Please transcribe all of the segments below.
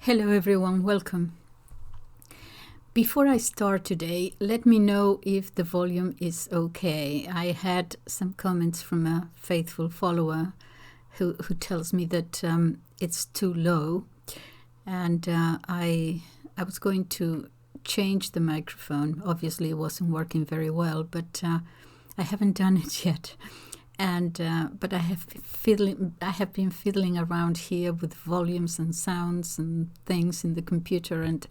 Hello everyone, welcome. Before I start today, let me know if the volume is okay. I had some comments from a faithful follower who tells me that it's too low, and I was going to change the microphone. Obviously it wasn't working very well, but I haven't done it yet. And but I have been fiddling around here with volumes and sounds and things in the computer, and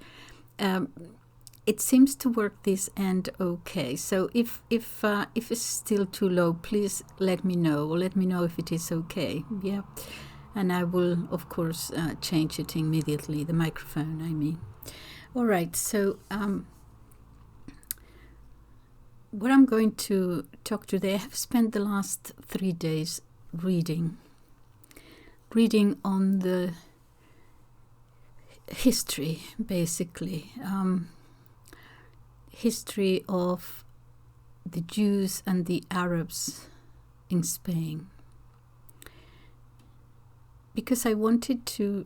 it seems to work this end okay. So if it's still too low, please let me know. Or let me know if it is okay. Yeah, and I will of course change it immediately. The microphone, I mean. All right. So. What I'm going to talk today, I have spent the last 3 days reading on the history, basically. History of the Jews and the Arabs in Spain. Because I wanted to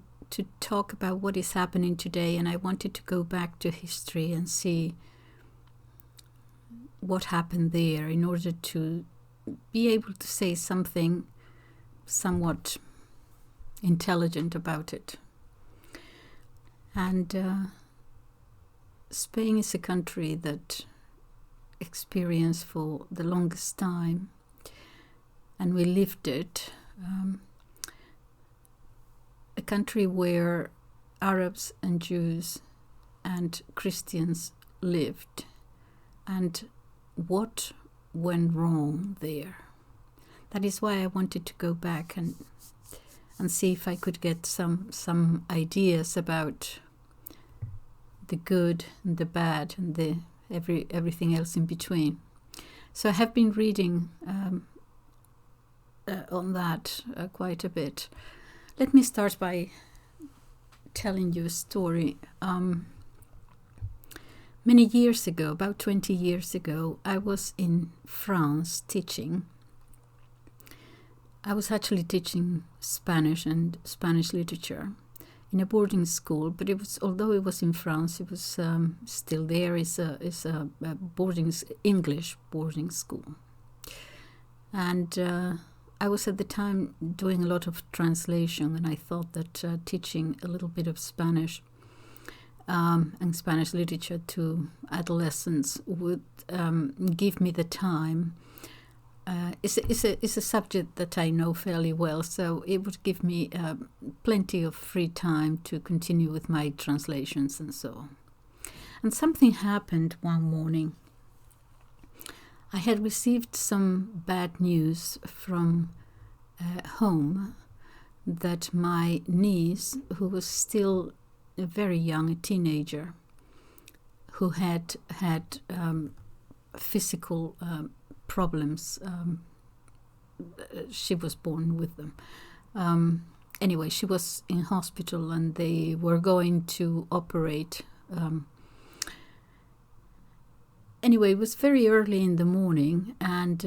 talk about what is happening today, and I wanted to go back to history and see what happened there in order to be able to say something somewhat intelligent about it. And Spain is a country that experienced for the longest time, and we lived it, a country where Arabs and Jews and Christians lived, and what went wrong there. That is why I wanted to go back and see if I could get some ideas about the good and the bad and the everything else in between. So I have been reading on that quite a bit. Let me start by telling you a story. Many years ago, about 20 years ago, I was in France teaching. I was actually teaching Spanish and Spanish literature in a boarding school, but although it was in France, it was still there. It's a English boarding school. And I was at the time doing a lot of translation, and I thought that teaching a little bit of Spanish and Spanish literature to adolescents would give me the time. It's a subject that I know fairly well, so it would give me plenty of free time to continue with my translations and so on. And something happened one morning. I had received some bad news from home that my niece, who was still very young, a teenager, who had physical problems. She was born with them. Anyway, she was in hospital and they were going to operate. Anyway, it was very early in the morning, and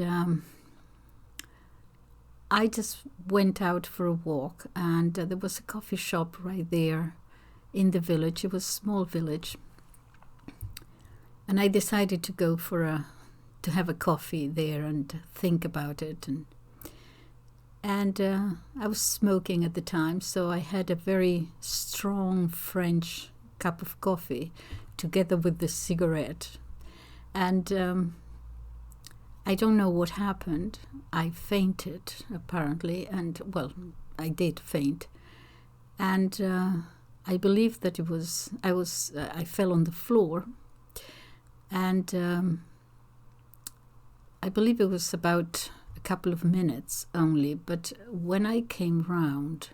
I just went out for a walk, and there was a coffee shop right there in the village. It was a small village, and I decided to go to have a coffee there and think about it, and I was smoking at the time, so I had a very strong French cup of coffee together with the cigarette, and I don't know what happened. I fainted apparently, and well, I did faint, and I believe that I fell on the floor, and I believe it was about a couple of minutes only, but when I came round,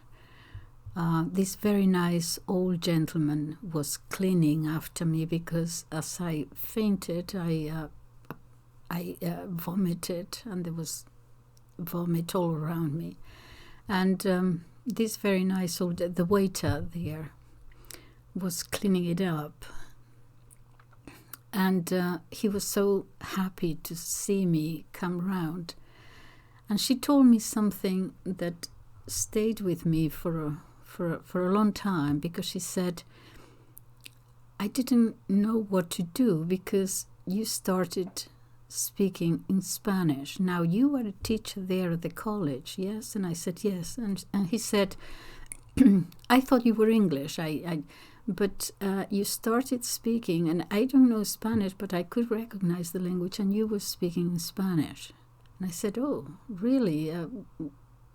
this very nice old gentleman was cleaning after me, because as I fainted, I vomited, and there was vomit all around me, and this very nice the waiter there was cleaning it up, and he was so happy to see me come round, and she told me something that stayed with me for for a long time, because she said, I didn't know what to do because you started speaking in Spanish. Now, you are a teacher there at the college, yes? And I said, yes. And he said, I thought you were English, but you started speaking, and I don't know Spanish, but I could recognize the language, and you were speaking in Spanish. And I said, oh, really?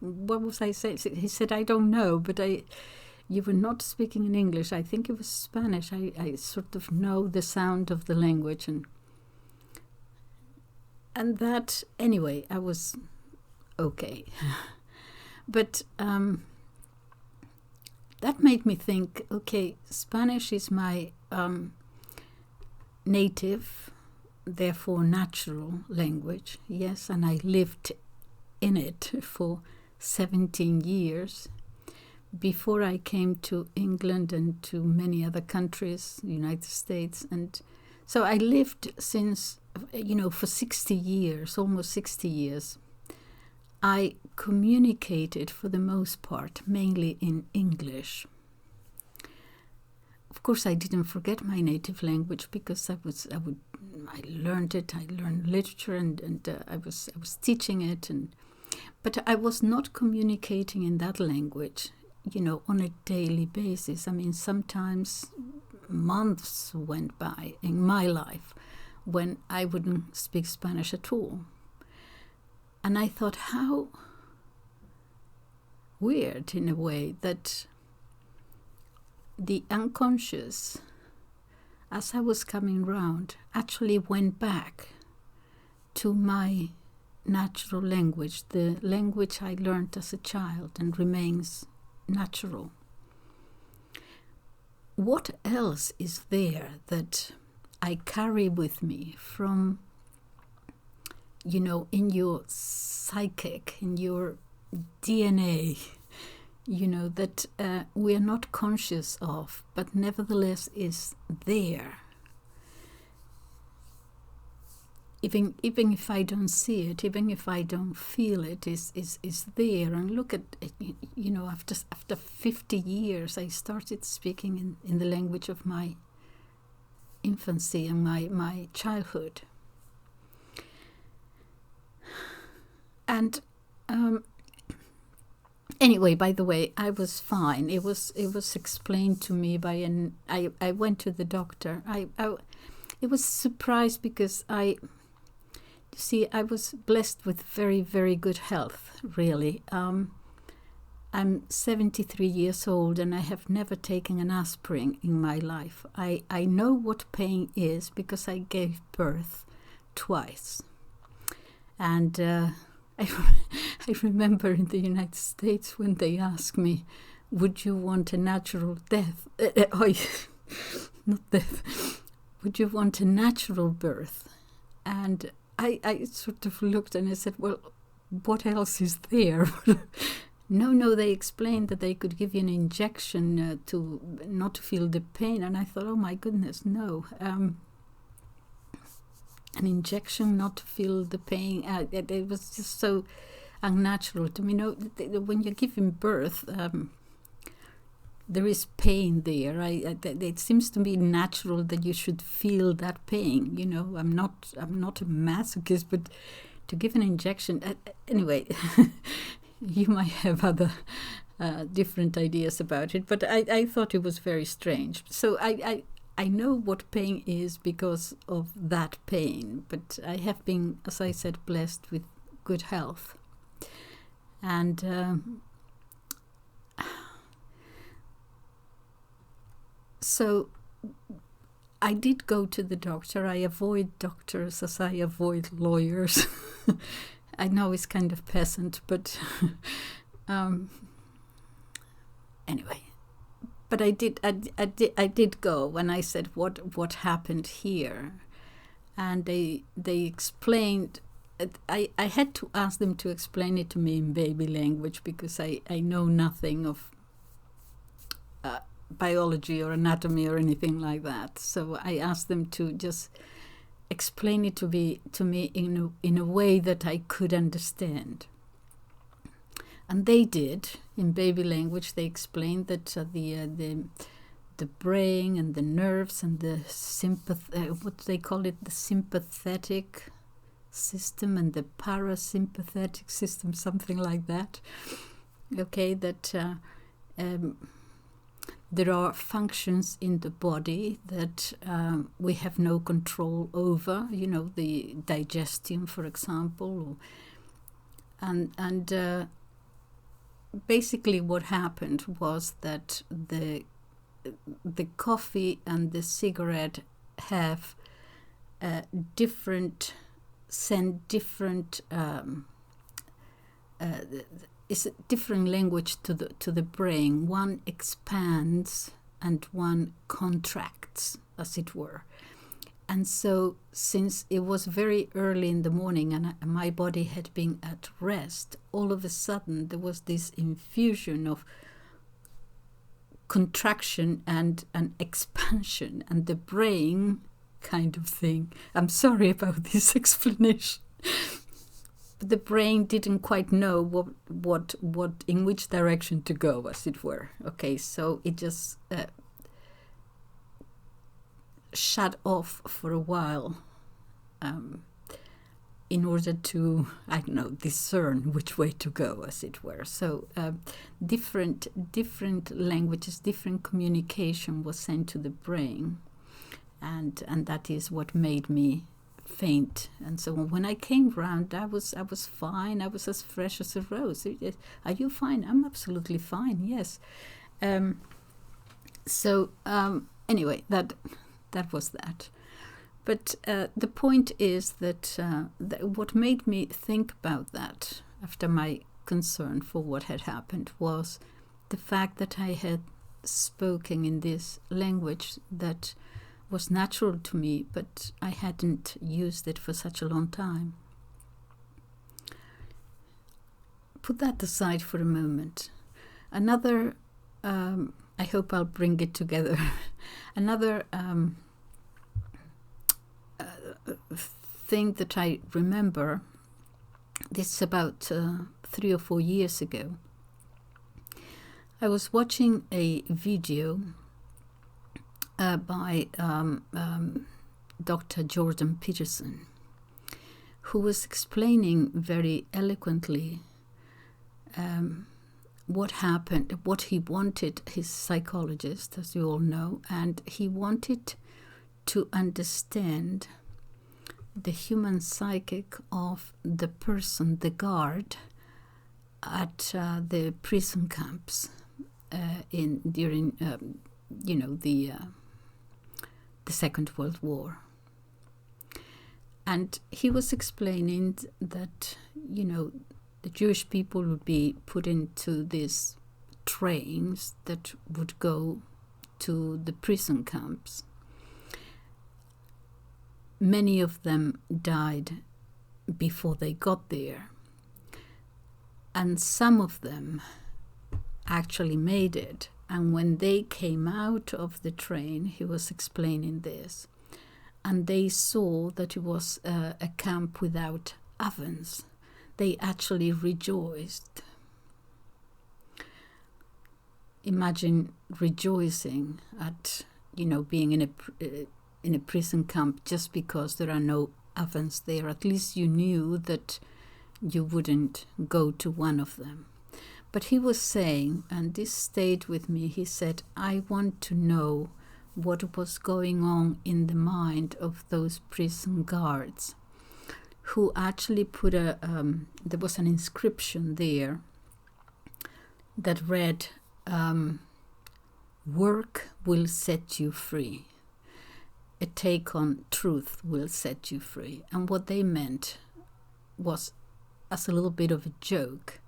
What was I saying? He said, I don't know, but you were not speaking in English. I think it was Spanish. I sort of know the sound of the language. And that, anyway, I was okay. But that made me think, okay, Spanish is my native, therefore natural language, yes, and I lived in it for 17 years before I came to England and to many other countries, United States. And so I lived since, for 60 years, almost 60 years. I communicated for the most part mainly in English. Of course, I didn't forget my native language because I learned it. I learned literature, and I was teaching it, but I was not communicating in that language, on a daily basis. I mean, sometimes months went by in my life when I wouldn't speak Spanish at all. And I thought, how weird in a way that the unconscious, as I was coming round, actually went back to my natural language, the language I learned as a child and remains natural. What else is there that I carry with me from, in your psychic, in your DNA, that we are not conscious of, but nevertheless is there. Even if I don't see it, even if I don't feel it, is there. And look at, after 50 years, I started speaking in the language of my infancy and my childhood. And anyway, by the way, I was fine. It was explained to me by I went to the doctor. It was a surprise because I was blessed with very, very good health, really. I'm 73 years old and I have never taken an aspirin in my life. I know what pain is because I gave birth twice. And I remember in the United States when they asked me, would you want a natural death? Not death. Would you want a natural birth? And I sort of looked and I said, well, what else is there? No, they explained that they could give you an injection to not feel the pain. And I thought, oh my goodness, no. An injection not to feel the pain. It was just so unnatural to me. When you're giving birth, there is pain there. It seems to me natural that you should feel that pain. I'm not a masochist, but to give an injection, anyway, you might have other different ideas about it. But I thought it was very strange. So I know what pain is because of that pain, but I have been, as I said, blessed with good health. And so I did go to the doctor. I avoid doctors as I avoid lawyers. I know it's kind of peasant, but anyway. But I did go when I said what happened here, and they explained. I had to ask them to explain it to me in baby language because I know nothing of biology or anatomy or anything like that. So I asked them to just explain it to me in a way that I could understand. And they did, in baby language, they explained that the brain and the nerves and the what they call it, the sympathetic system and the parasympathetic system, something like that. Okay, that there are functions in the body that we have no control over. You know, the digestion, for example, and basically what happened was that the coffee and the cigarette have send different is a different language to the brain. One expands and one contracts, as it were. And so, since it was very early in the morning and my body had been at rest, all of a sudden there was this infusion of contraction and an expansion, and the brain kind of thing. I'm sorry about this explanation. But the brain didn't quite know what in which direction to go, as it were. Okay, so it just shut off for a while in order to, I don't know, discern which way to go, as it were. So different languages, different communication was sent to the brain, and that is what made me faint. And so when I came round, I was fine. I was as fresh as a rose. Are you fine? I'm absolutely fine. Yes. Anyway, that was that. But the point is that what made me think about that, after my concern for what had happened, was the fact that I had spoken in this language that was natural to me, but I hadn't used it for such a long time. Put that aside for a moment. Another, I hope I'll bring it together. Another thing that I remember, this is about 3 or 4 years ago. I was watching a video by Dr. Jordan Peterson, who was explaining very eloquently what happened, what he wanted, his psychologist, as you all know, and he wanted to understand the human psychic of the person, the guard, at the prison camps during the Second World War. And he was explaining that, the Jewish people would be put into these trains that would go to the prison camps. Many of them died before they got there, and some of them actually made it. And when they came out of the train, he was explaining this, and they saw that it was a camp without ovens. They actually rejoiced. Imagine rejoicing at, being in a prison camp just because there are no ovens there. At least you knew that you wouldn't go to one of them. But he was saying, and this stayed with me, he said, I want to know what was going on in the mind of those prison guards, who actually put there was an inscription there that read, work will set you free. A take on truth will set you free. And what they meant was, as a little bit of a joke,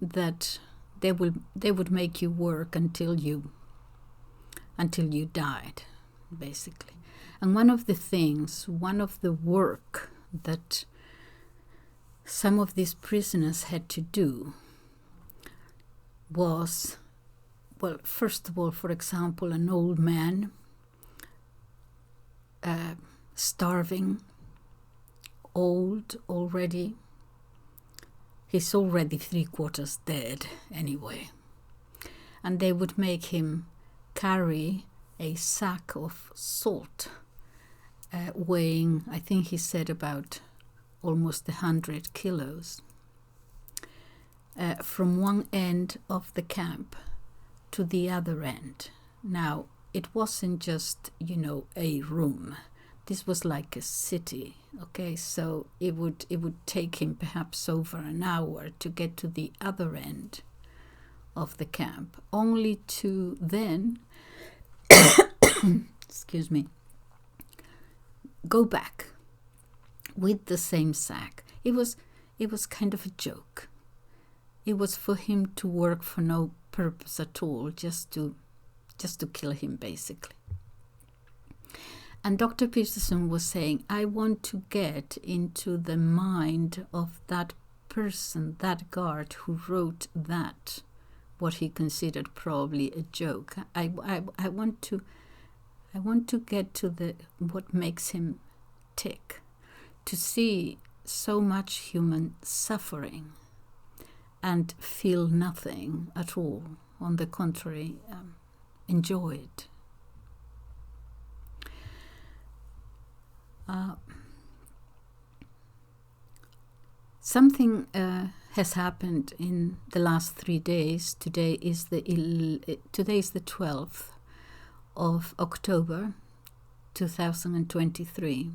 that they would make you work until you died, basically. And one of the work that some of these prisoners had to do was, well, first of all, for example, an old man starving, old already. he's already 3/4 dead anyway. And they would make him carry a sack of salt, weighing, I think he said, about almost 100 kilos, from one end of the camp to the other end. Now, it wasn't just, a room. This was like a city, okay? So it would take him perhaps over an hour to get to the other end of the camp, only to then, excuse me, go back with the same sack. It was kind of a joke. It was for him to work for no purpose at all, just to kill him, basically. And Dr. Peterson was saying, I want to get into the mind of that person, that guard who wrote that, what he considered probably a joke. I want to get to what makes him tick, to see so much human suffering and feel nothing at all. On the contrary, enjoy it. Something has happened in the last 3 days. Today is the 12th of October 2023,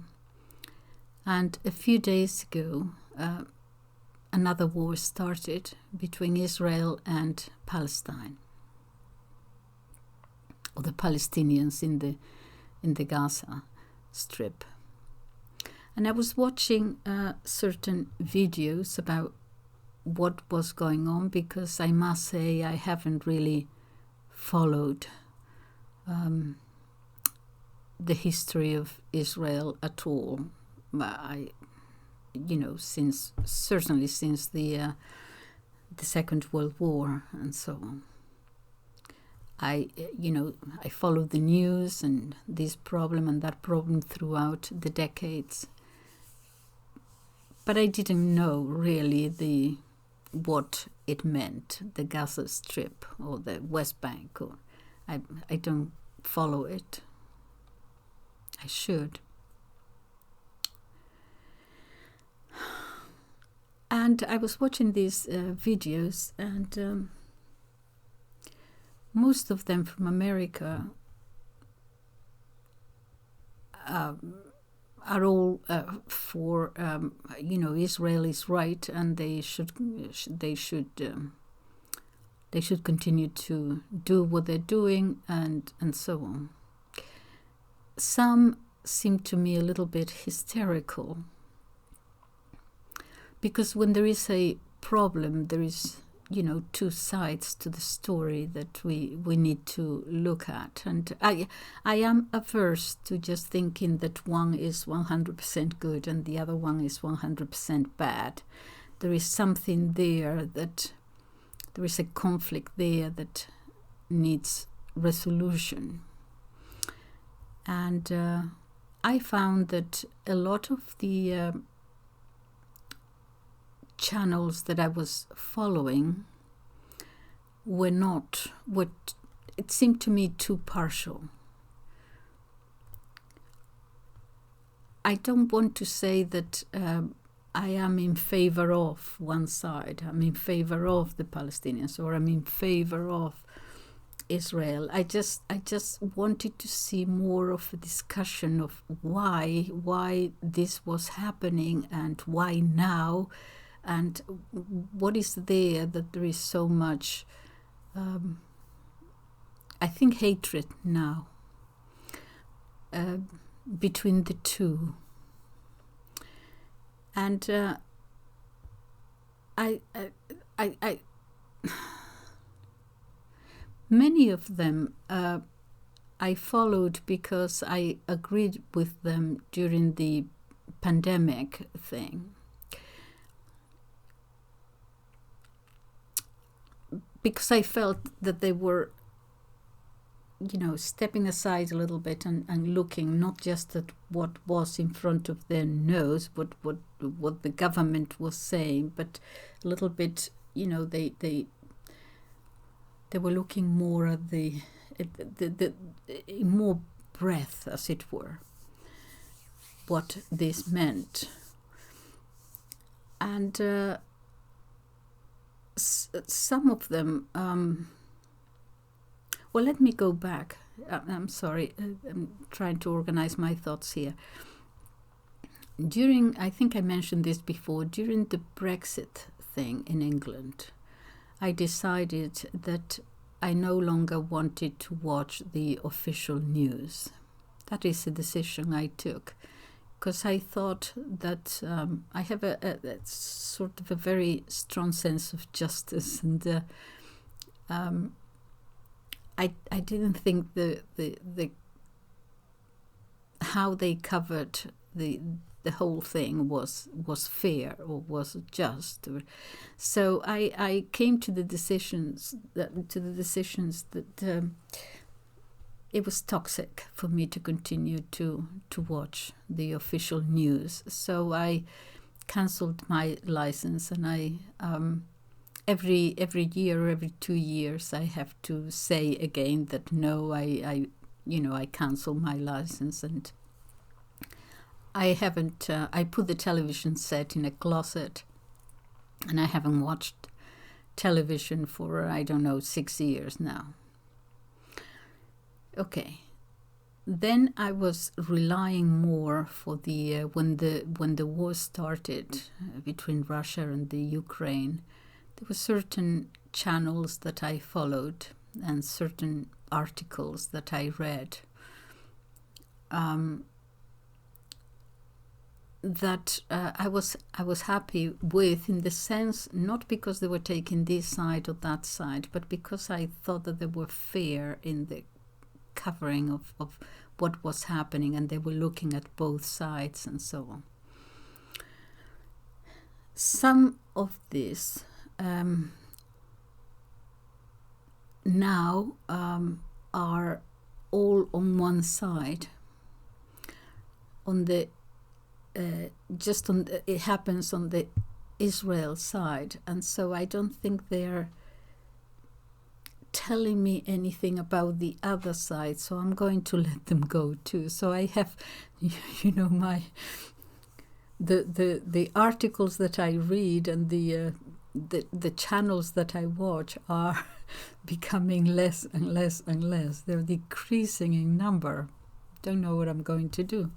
and a few days ago another war started between Israel and Palestine, or the Palestinians in the Gaza Strip. And I was watching certain videos about what was going on, because I must say I haven't really followed the history of Israel at all. Certainly since the Second World War and so on. I follow the news and this problem and that problem throughout the decades. But I didn't know really what it meant, the Gaza Strip or the West Bank. Or I don't follow it. I should. And I was watching these videos, and most of them from America are all for Israel is right, and they should continue to do what they're doing, and so on. Some seem to me a little bit hysterical, because when there is a problem, there is two sides to the story that we need to look at. And I am averse to just thinking that one is 100% good and the other one is 100% bad. There is something there, that there is a conflict there that needs resolution. And I found that a lot of the channels that I was following were not what it seemed to me too partial. I don't want to say that I am in favor of one side. I'm in favor of the Palestinians, or I'm in favor of Israel. I just wanted to see more of a discussion of why this was happening and why now. And what is there that there is so much, I think, hatred now between the two. And I many of them I followed because I agreed with them during the pandemic thing. Because I felt that they were, stepping aside a little bit and looking not just at what was in front of their nose, what the government was saying, but a little bit, they were looking more at the more breadth, as it were, what this meant. And some of them, well, let me go back. I'm sorry, I'm trying to organize my thoughts here. I think I mentioned this before, during the Brexit thing in England, I decided that I no longer wanted to watch the official news. That is a decision I took, because I thought that I have a sort of a very strong sense of justice, and I didn't think the how they covered the whole thing was fair or was just. So I came to the decisions that it was toxic for me to continue to watch the official news. So I cancelled my license, and I every year or every 2 years I have to say again that no, I cancel my license, and I haven't. I put the television set in a closet, and I haven't watched television for 6 years now. Okay, then I was relying more for the when the war started between Russia and the Ukraine. There were certain channels that I followed and certain articles that I read that I was happy with, in the sense, not because they were taking this side or that side, but because I thought that they were fair in the covering of what was happening, and they were looking at both sides and so on. Some of this now are all on one side, on the it happens on the Israel side, and so I don't think they're telling me anything about the other side, so I'm going to let them go too. So I have my the articles that I read and the channels that I watch are becoming less and less and less. They're decreasing in number. Don't know what I'm going to do,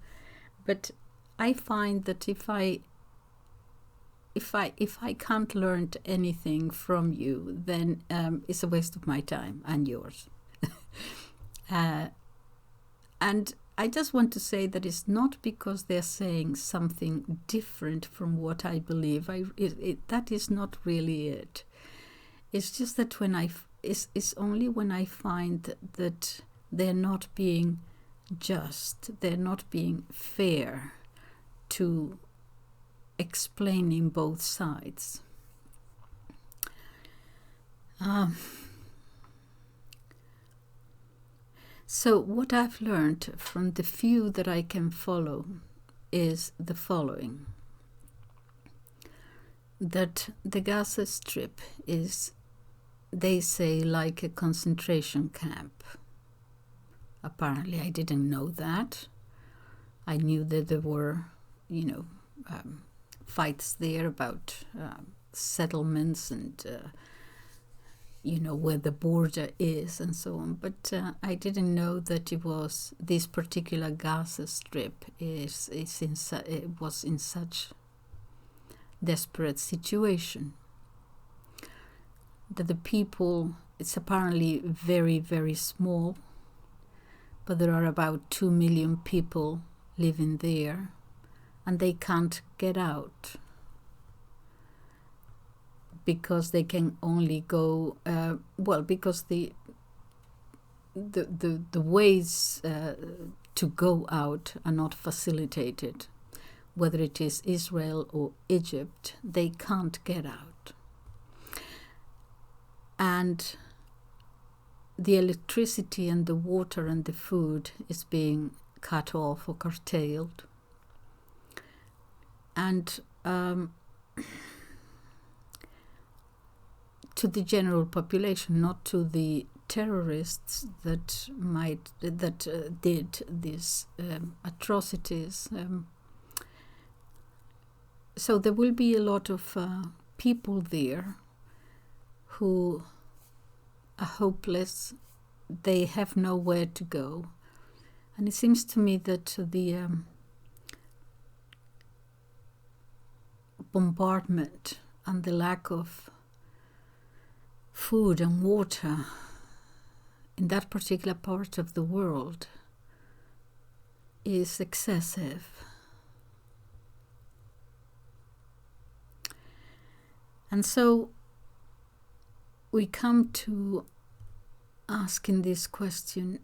but I find that if I can't learn anything from you, then it's a waste of my time and yours. And I just want to say that it's not because they're saying something different from what I believe. That is not really it. It's just that it's only when I find that they're not being just, they're not being fair to explaining both sides. So what I've learned from the few that I can follow is the following: that the Gaza Strip is, they say, like a concentration camp. Apparently, I didn't know that. I knew that there were, fights there about settlements and where the border is and so on, but I didn't know that it was this particular Gaza Strip was in such desperate situation, that the people, it's apparently very, very small, but there are about 2 million people living there, and they can't get out because they can only go because the ways to go out are not facilitated. Whether it is Israel or Egypt, they can't get out. And the electricity and the water and the food is being cut off or curtailed. And to the general population, not to the terrorists that did these atrocities. So there will be a lot of people there who are hopeless. They have nowhere to go. And it seems to me that the bombardment and the lack of food and water in that particular part of the world is excessive. And so we come to asking this question,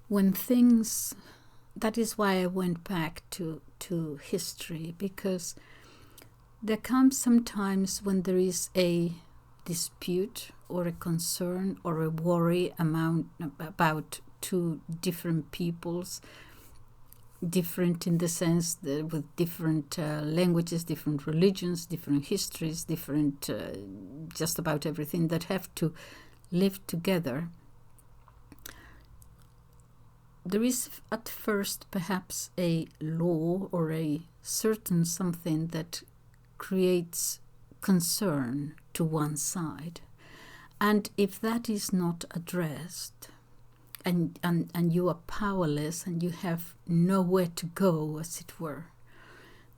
when things, that is why I went back to history, because there comes sometimes when there is a dispute or a concern or a worry about two different peoples, different in the sense that with different languages, different religions, different histories, different just about everything, that have to live together. There is at first perhaps a law or a certain something that creates concern to one side. And if that is not addressed, and you are powerless and you have nowhere to go, as it were,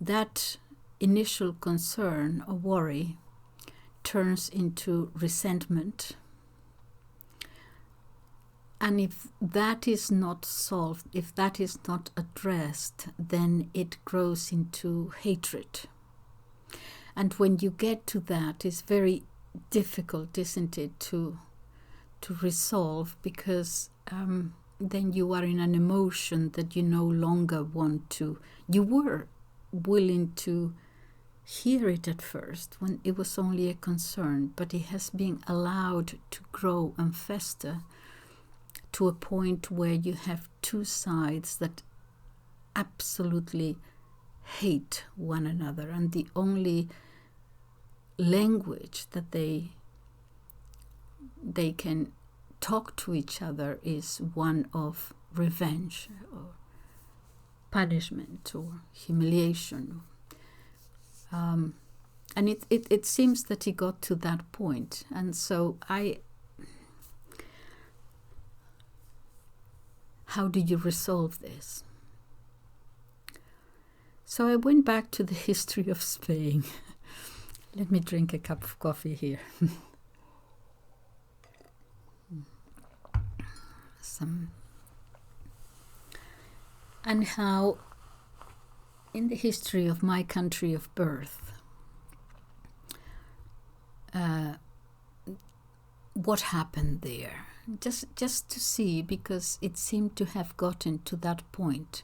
that initial concern or worry turns into resentment. And if that is not solved, if that is not addressed, then it grows into hatred. And when you get to that, it's very difficult, isn't it, to resolve, because then you are in an emotion that you no longer want to. You were willing to hear it at first when it was only a concern, but it has been allowed to grow and fester to a point where you have two sides that absolutely hate one another, and the only language that they can talk to each other is one of revenge or punishment or humiliation. And it seems that he got to that point. And so how do you resolve this? So I went back to the history of Spain. Let me drink a cup of coffee here. And how in the history of my country of birth, what happened there, just to see, because it seemed to have gotten to that point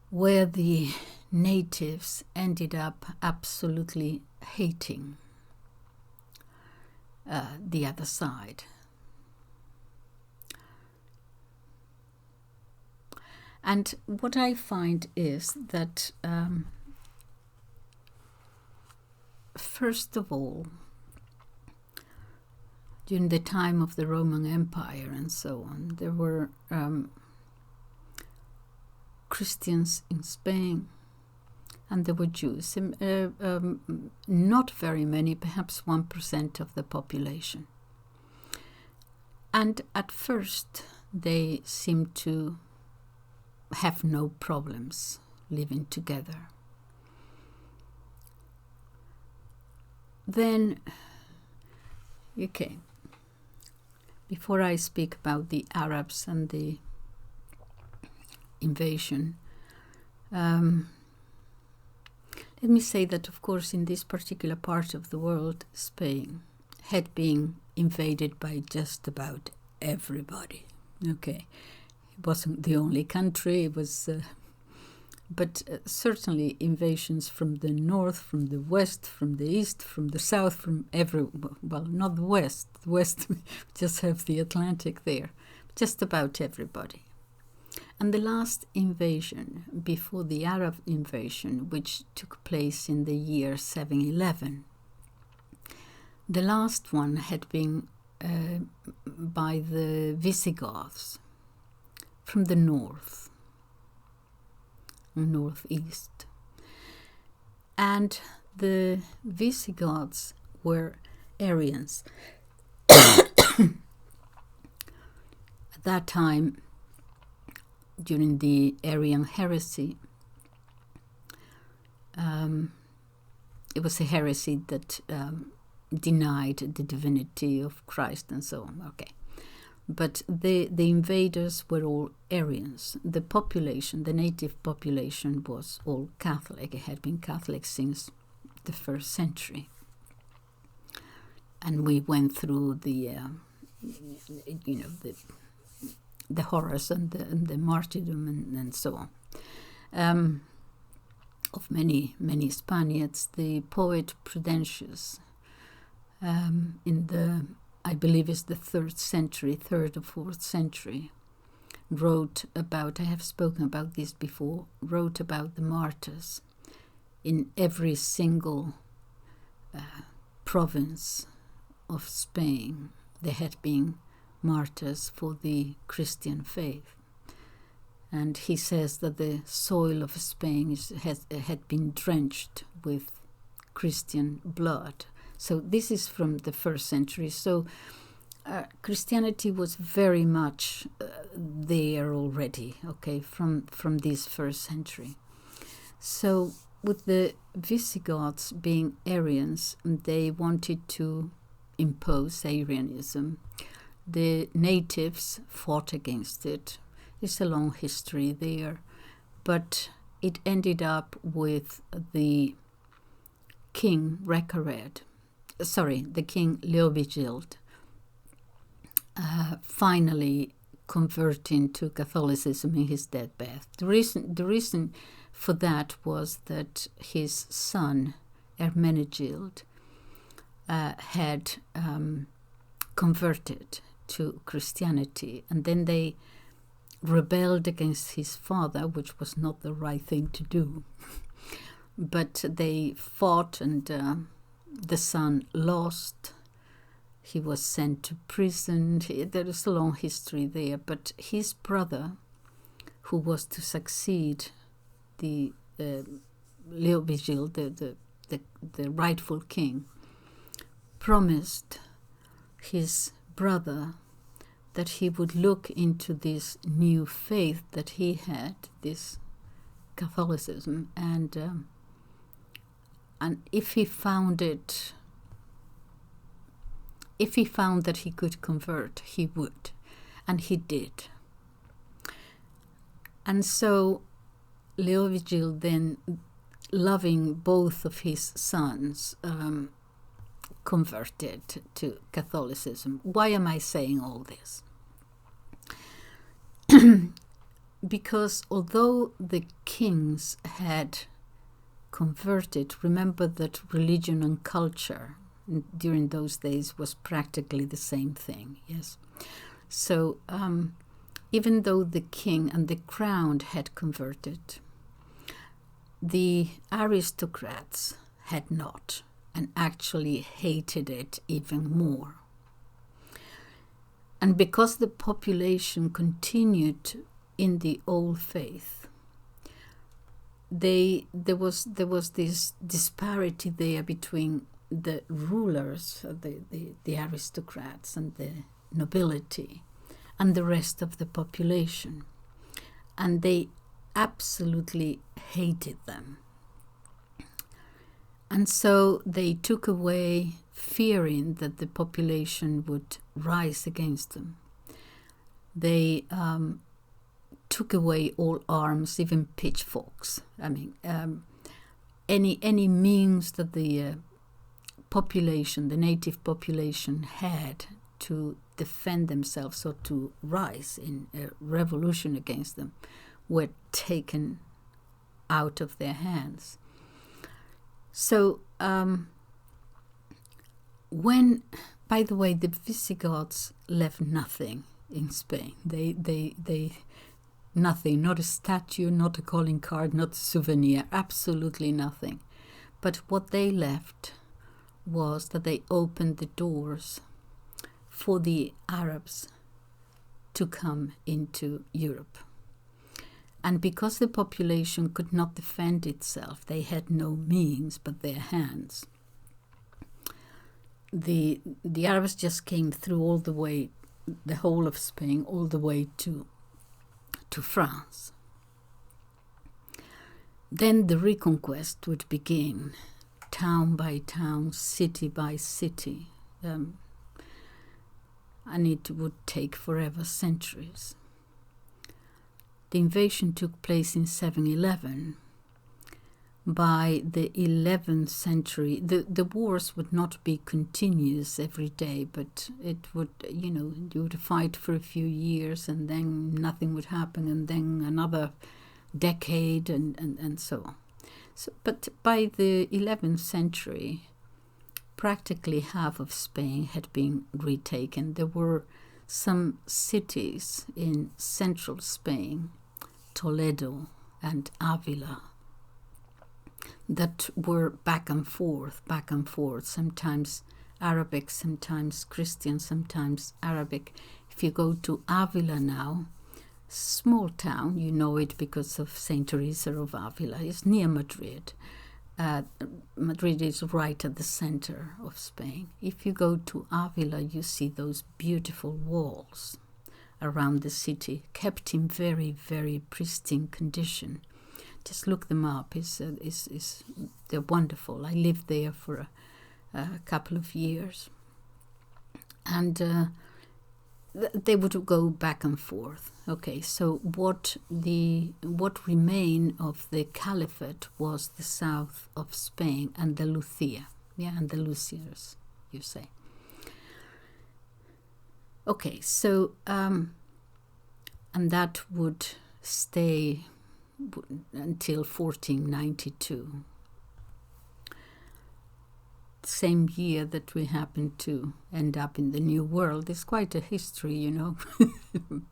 where the natives ended up absolutely hating the other side. And what I find is that, first of all, during the time of the Roman Empire and so on, there were Christians in Spain, and there were Jews. Not very many, perhaps 1% of the population. And at first, they seemed to have no problems living together. Then, okay, before I speak about the Arabs and the invasion, let me say that, of course, in this particular part of the world, Spain had been invaded by just about everybody. Okay, it wasn't the only country. It was but certainly invasions from the north, from the west, from the east, from the south, from well, not the west. The west, we just have the Atlantic there. Just about everybody. And the last invasion, before the Arab invasion, which took place in the year 711, the last one had been by the Visigoths from the north, northeast. And the Visigoths were Arians. At that time, during the Arian heresy, it was a heresy that denied the divinity of Christ and so on. Okay. But the invaders were all Arians. The population, the native population, was all Catholic. It had been Catholic since the 1st century. And we went through the horrors and the martyrdom and so on of many Spaniards. The poet Prudentius in the, I believe it's the 3rd century, 3rd or 4th century, wrote about, I have spoken about this before, wrote about the martyrs in every single province of Spain. There had been martyrs for the Christian faith. And he says that the soil of Spain had been drenched with Christian blood. So this is from the 1st century. So Christianity was very much there already, okay, from this 1st century. So with the Visigoths being Arians, they wanted to impose Arianism. The natives fought against it. It's a long history there, but it ended up with the king the king Leovigild finally converting to Catholicism in his deathbed. The reason for that was that his son Ermenegild had converted to Christianity, and then they rebelled against his father, which was not the right thing to do. But they fought, and the son lost. He was sent to prison. There is a long history there. But his brother, who was to succeed the Leovigild, the rightful king, promised his brother that he would look into this new faith that he had, this Catholicism, and if he found that he could convert, he would, and he did. And so Leovigild, then, loving both of his sons, converted to Catholicism. Why am I saying all this? Because although the kings had converted, remember that religion and culture during those days was practically the same thing, yes? So even though the king and the crown had converted, the aristocrats had not, and actually hated it even more. And because the population continued in the old faith, there was this disparity there between the rulers, the aristocrats and the nobility, and the rest of the population. And they absolutely hated them. And so they took away, fearing that the population would rise against them. They took away all arms, even pitchforks. I mean, any means that the population, the native population, had to defend themselves or to rise in a revolution against them were taken out of their hands. So when, by the way, the Visigoths left nothing in Spain. They nothing, not a statue, not a calling card, not a souvenir, absolutely nothing. But what they left was that they opened the doors for the Arabs to come into Europe. And because the population could not defend itself, they had no means but their hands. The Arabs just came through all the way, the whole of Spain, all the way to France. Then the reconquest would begin, town by town, city by city, and it would take forever, centuries. The invasion took place in 711. By the 11th century, the wars would not be continuous every day, but it would, you would fight for a few years and then nothing would happen, and then another decade and so on. So, but by the 11th century, practically half of Spain had been retaken. There were some cities in central Spain, Toledo and Avila, that were back and forth, sometimes Arabic, sometimes Christian, sometimes Arabic. If you go to Avila now, small town, you know it because of Saint Teresa of Avila, it's near Madrid. Madrid is right at the center of Spain. If you go to Avila, you see those beautiful walls around the city, kept in very, very pristine condition. Just look them up. They're wonderful. I lived there for a couple of years, and they would go back and forth. Okay, so what remained of the caliphate was the south of Spain, Andalusia, Andalusians, you say. Okay, so and that would stay until 1492. Same year that we happened to end up in the New World. It's quite a history,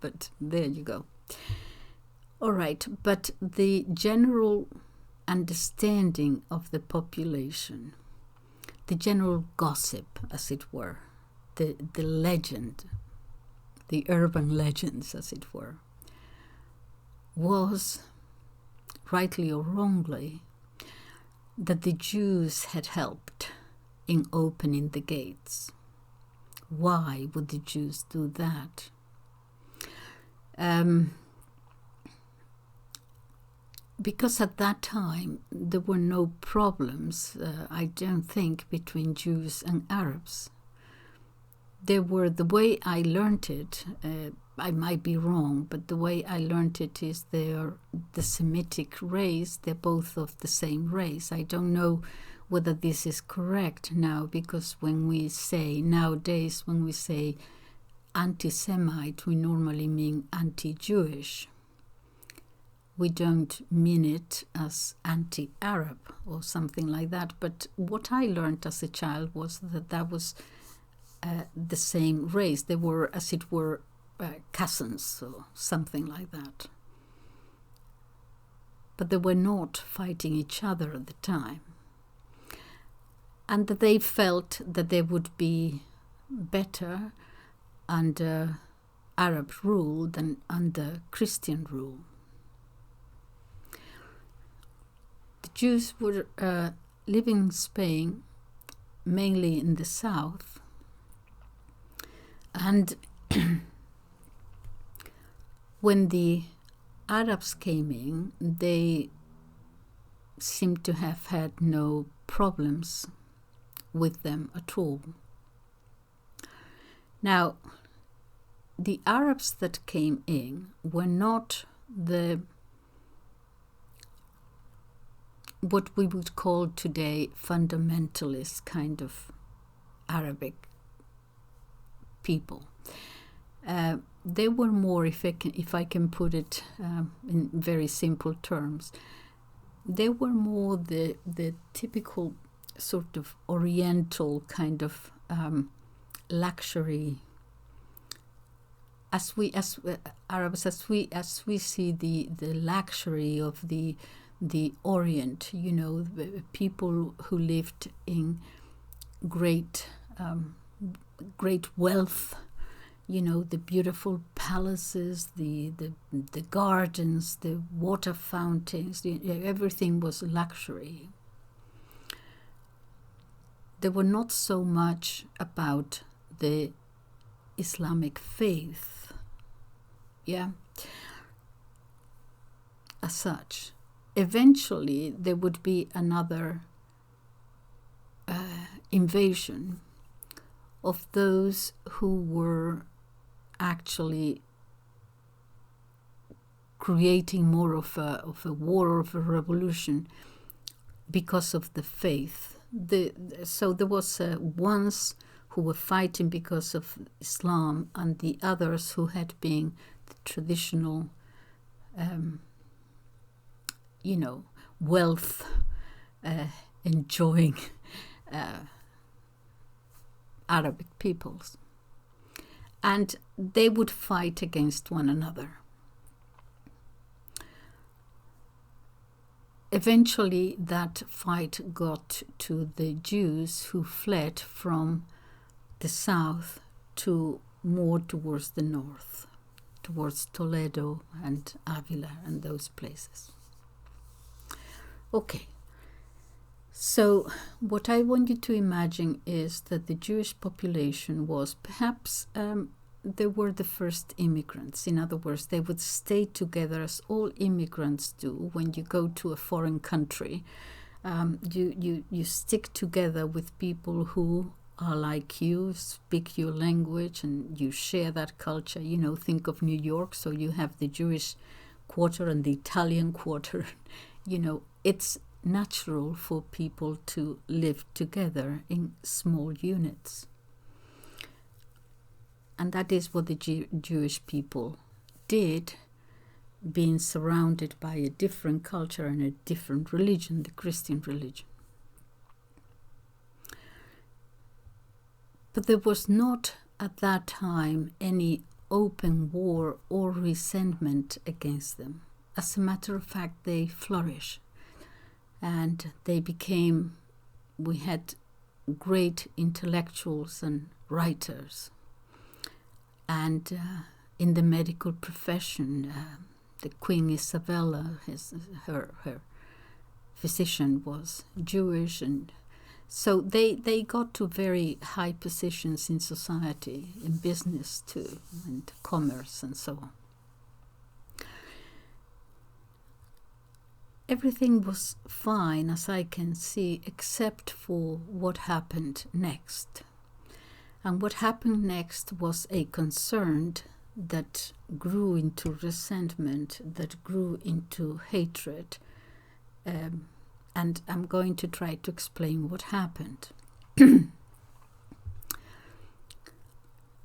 but there you go. All right, but the general understanding of the population, the general gossip, as it were, the legend, the urban legends, as it were, was, rightly or wrongly, that the Jews had helped in opening the gates. Why would the Jews do that? Because at that time there were no problems, I don't think, between Jews and Arabs. There were, the way I learned it, I might be wrong, but the way I learned it is they're the Semitic race, they're both of the same race. I don't know whether this is correct now, because nowadays when we say anti-Semite, we normally mean anti-Jewish. We don't mean it as anti-Arab or something like that. But what I learned as a child was that was the same race. They were, as it were, cousins or something like that. But they were not fighting each other at the time. And that they felt that they would be better under Arab rule than under Christian rule. The Jews were living in Spain, mainly in the south, and when the Arabs came in, they seemed to have had no problems with them at all. Now, the Arabs that came in were not what we would call today fundamentalist kind of Arabic people. They were more, if I can put it in very simple terms, they were more the typical sort of oriental kind of luxury, as Arabs, as we see the luxury of the Orient, the people who lived in great wealth, the beautiful palaces, the gardens, the water fountains, everything was luxury. They were not so much about the Islamic faith, as such. Eventually, there would be another invasion of those who were actually creating more of a war, of a revolution, because of the faith. So there was ones who were fighting because of Islam, and the others who had been the traditional, wealth enjoying Arabic peoples. And they would fight against one another. Eventually, that fight got to the Jews who fled from the south to more towards the north, towards Toledo and Avila and those places. Okay, so what I want you to imagine is that the Jewish population was perhaps they were the first immigrants. In other words, they would stay together as all immigrants do. When you go to a foreign country, you stick together with people who are like you, speak your language, and you share that culture. Think of New York, so you have the Jewish quarter and the Italian quarter. It's natural for people to live together in small units. And that is what the Jewish people did, being surrounded by a different culture and a different religion, the Christian religion. But there was not at that time any open war or resentment against them. As a matter of fact, they flourished. And we had great intellectuals and writers. And in the medical profession, the Queen Isabella, her physician, was Jewish, and so they got to very high positions in society, in business too, and commerce and so on. Everything was fine, as I can see, except for what happened next. And what happened next was a concern that grew into resentment, that grew into hatred. And I'm going to try to explain what happened.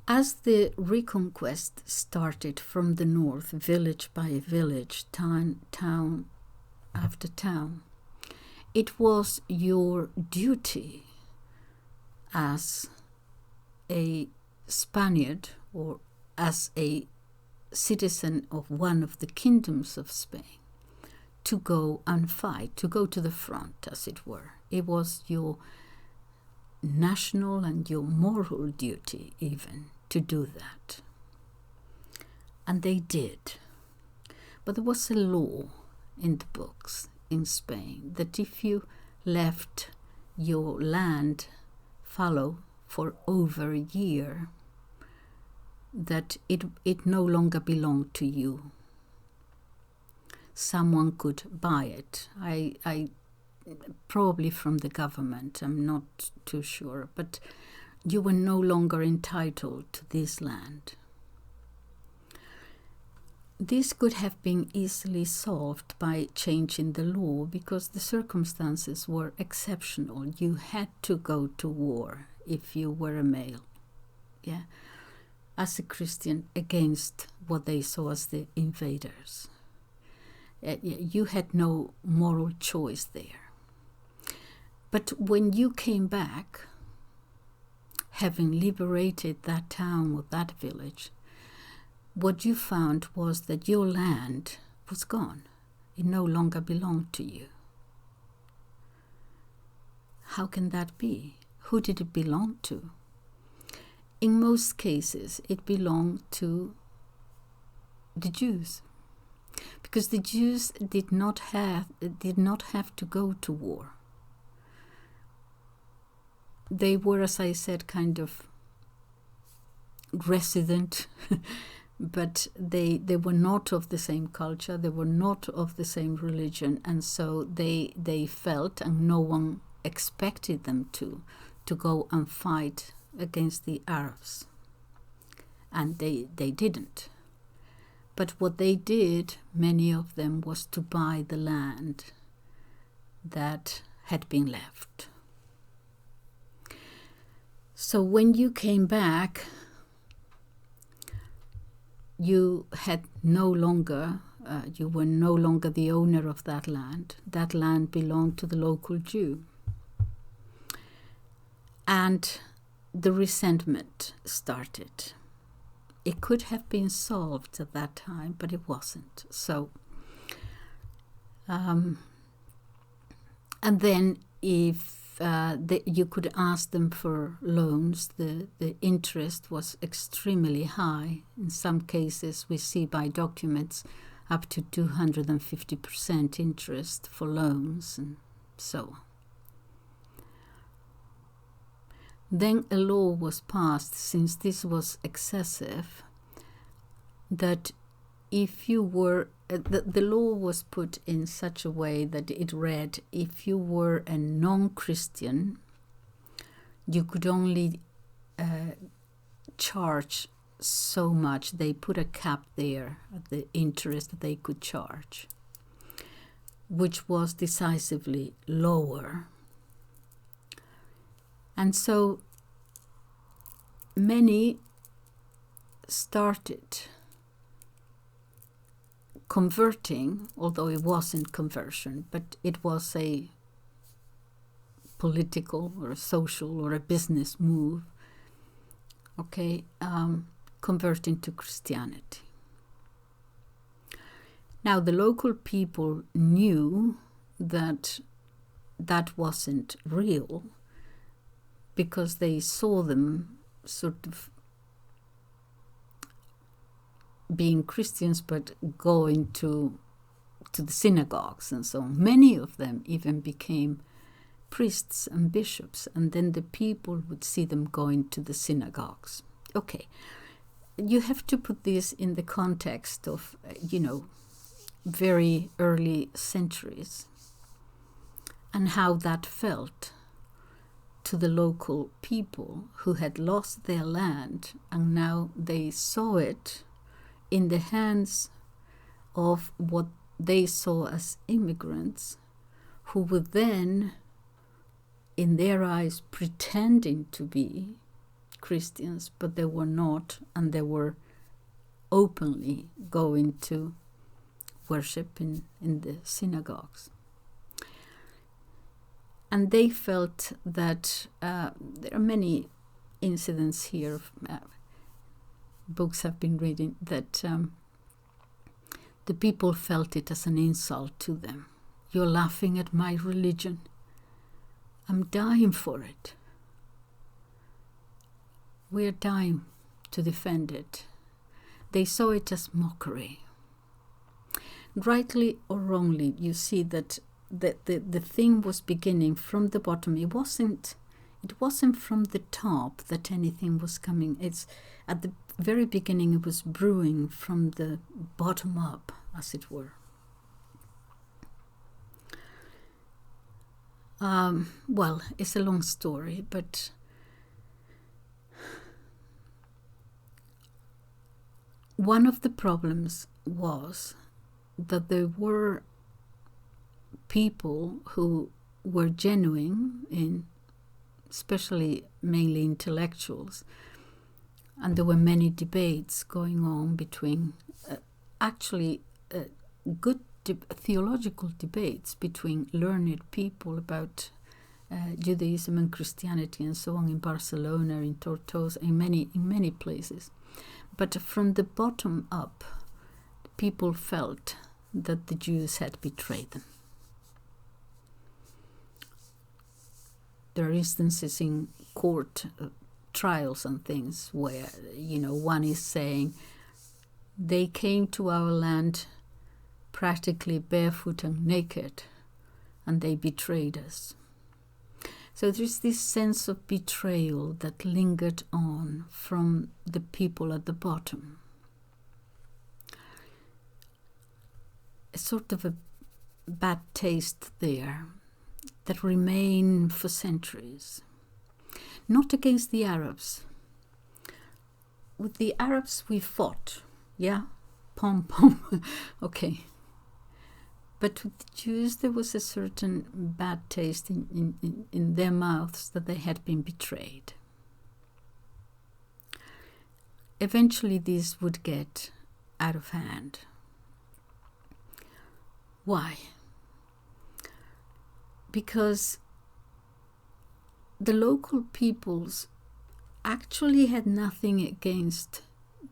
As the reconquest started from the north, village by village, town after town, it was your duty as a Spaniard or as a citizen of one of the kingdoms of Spain to go and fight, to go to the front, as it were. It was your national and your moral duty even to do that. And they did. But there was a law in the books in Spain that if you left your land fallow for over a year, that it no longer belonged to you. Someone could buy it. I probably from the government, I'm not too sure, but you were no longer entitled to this land. This could have been easily solved by changing the law because the circumstances were exceptional. You had to go to war if you were a male, as a Christian, against what they saw as the invaders. You had no moral choice there. But when you came back, having liberated that town or that village, what you found was that your land was gone. It no longer belonged to you. How can that be? Who did it belong to? In most cases, it belonged to the Jews, because the Jews did not have to go to war. They were, as I said, kind of resident, but they were not of the same culture, they were not of the same religion, and so they felt, and no one expected them to go and fight against the Arabs. And they didn't. But what they did, many of them, was to buy the land that had been left. So when you came back, you had no longer, you were no longer the owner of that land. That land belonged to the local Jew. And the resentment started. It could have been solved at that time, but it wasn't. So, and then if you could ask them for loans, the interest was extremely high. In some cases, we see by documents up to 250% interest for loans, and so on. Then a law was passed, since this was excessive, that if you were, the law was put in such a way that it read, if you were a non-Christian, you could only charge so much. They put a cap there at the interest that they could charge, which was decisively lower. And so many started converting, although it wasn't conversion, but it was a political or a social or a business move, converting to Christianity. Now, the local people knew that that wasn't real, because they saw them sort of being Christians but going to the synagogues and so on. Many of them even became priests and bishops, and then the people would see them going to the synagogues. Okay, you have to put this in the context of, very early centuries, and how that felt to the local people who had lost their land, and now they saw it in the hands of what they saw as immigrants, who were then, in their eyes, pretending to be Christians, but they were not, and they were openly going to worship in the synagogues. And they felt that there are many incidents here, books have been reading, that the people felt it as an insult to them. You're laughing at my religion. I'm dying for it. We're dying to defend it. They saw it as mockery. Rightly or wrongly, you see that the thing was beginning from the bottom. It wasn't from the top that anything was coming. It's at the very beginning, it was brewing from the bottom up, as it were. Well, it's a long story, but one of the problems was that there were people who were genuine, especially mainly intellectuals, and there were many debates going on between good theological debates between learned people about Judaism and Christianity and so on in Barcelona, in Tortosa, in many places. But from the bottom up, people felt that the Jews had betrayed them. There are instances in court trials and things where, one is saying, they came to our land practically barefoot and naked, and they betrayed us. So there's this sense of betrayal that lingered on from the people at the bottom. A sort of a bad taste there that remain for centuries. Not against the Arabs. With the Arabs we fought, yeah? Pom pom, okay. But with the Jews there was a certain bad taste in their mouths that they had been betrayed. Eventually this would get out of hand. Why? Because the local peoples actually had nothing against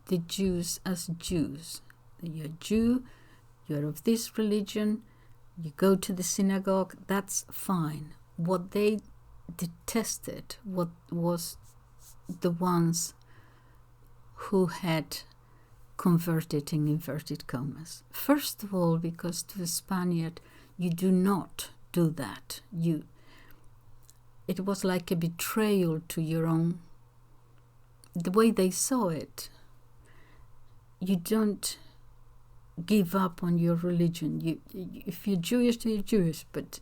the Jews as Jews. You're a Jew, you're of this religion, you go to the synagogue, that's fine. What they detested was the ones who had converted in inverted commas. First of all, because to a Spaniard, you do not do that. It was like a betrayal to your own, the way they saw it. You don't give up on your religion. If you're Jewish, you're Jewish, but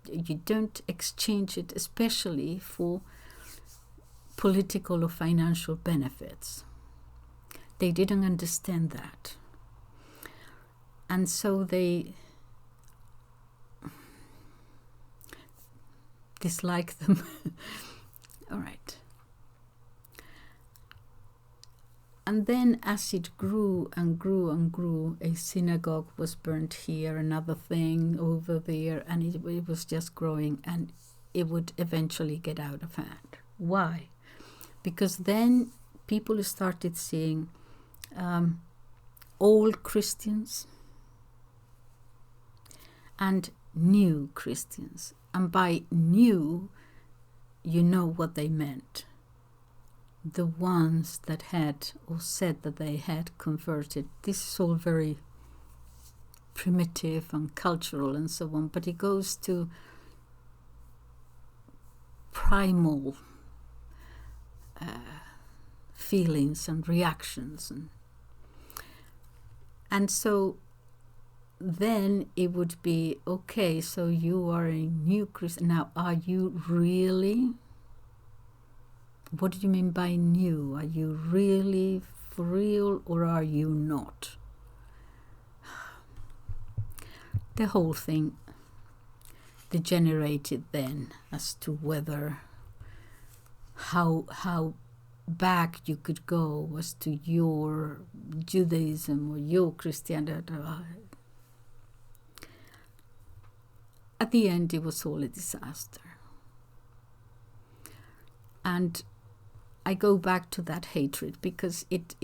you don't exchange it, especially for political or financial benefits. They didn't understand that. And so they dislike them. All right. And then as it grew and grew and grew, a synagogue was burnt here, another thing over there, and it was just growing, and it would eventually get out of hand. Why? Because then people started seeing old Christians and new Christians. And by new, you know what they meant. The ones that had or said that they had converted. This is all very primitive and cultural and so on, but it goes to primal feelings and reactions. And so then it would be, okay, so you are a new Christian. Now, are you really? What do you mean by new? Are you really for real or are you not? The whole thing degenerated then as to whether how back you could go as to your Judaism or your Christianity. At the end, it was all a disaster. And I go back to that hatred because it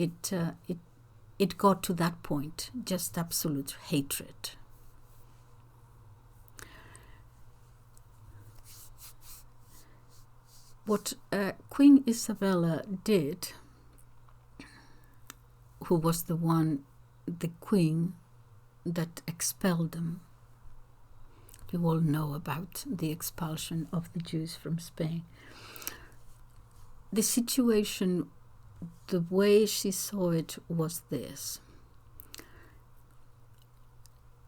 got to that point, just absolute hatred. What Queen Isabella did, who was the queen that expelled them. You all know about the expulsion of the Jews from Spain. The situation, the way she saw it was this.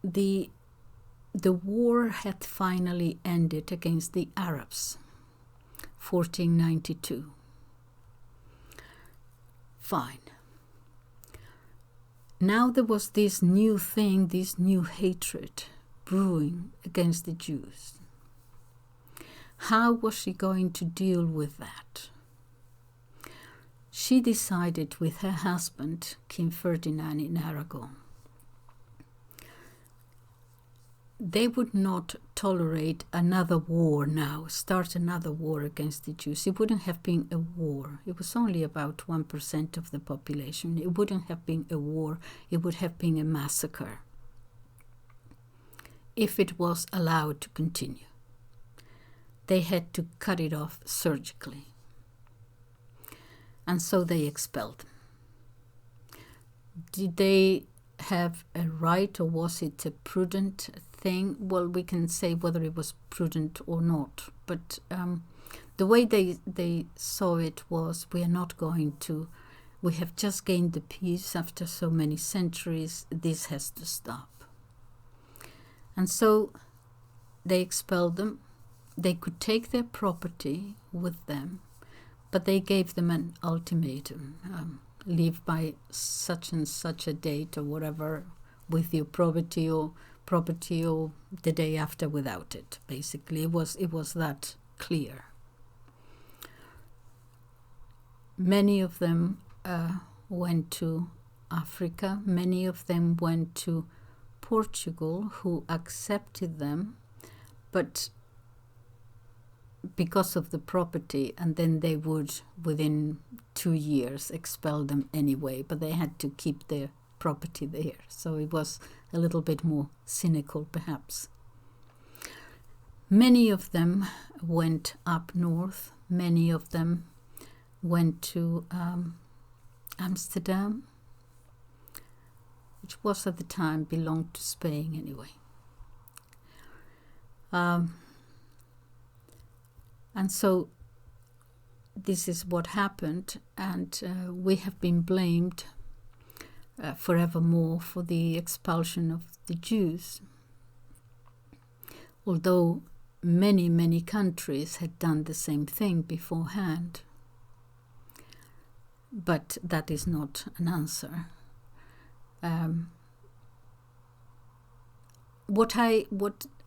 The war had finally ended against the Arabs, 1492. Fine. Now there was this new thing, this new hatred brewing against the Jews. How was she going to deal with that? She decided with her husband, King Ferdinand in Aragon, they would not tolerate another war now, start another war against the Jews. It wouldn't have been a war. It was only about 1% of the population. It wouldn't have been a war. It would have been a massacre if it was allowed to continue. They had to cut it off surgically. And so they expelled them. Did they have a right, or was it a prudent thing? Well, we can say whether it was prudent or not, but the way they saw it was, we have just gained the peace after so many centuries, this has to stop. And so they expelled them. They could take their property with them, but they gave them an ultimatum. Leave by such and such a date or whatever with your property or the day after without it. Basically, it was that clear. Many of them went to Africa. Many of them went to Portugal, who accepted them, but because of the property, and then they would, within 2 years, expel them anyway, but they had to keep their property there. So it was a little bit more cynical, perhaps. Many of them went up north. Many of them went to Amsterdam, which was at the time belonged to Spain anyway. And so this is what happened, and we have been blamed forevermore for the expulsion of the Jews, although many, many countries had done the same thing beforehand. But that is not an answer.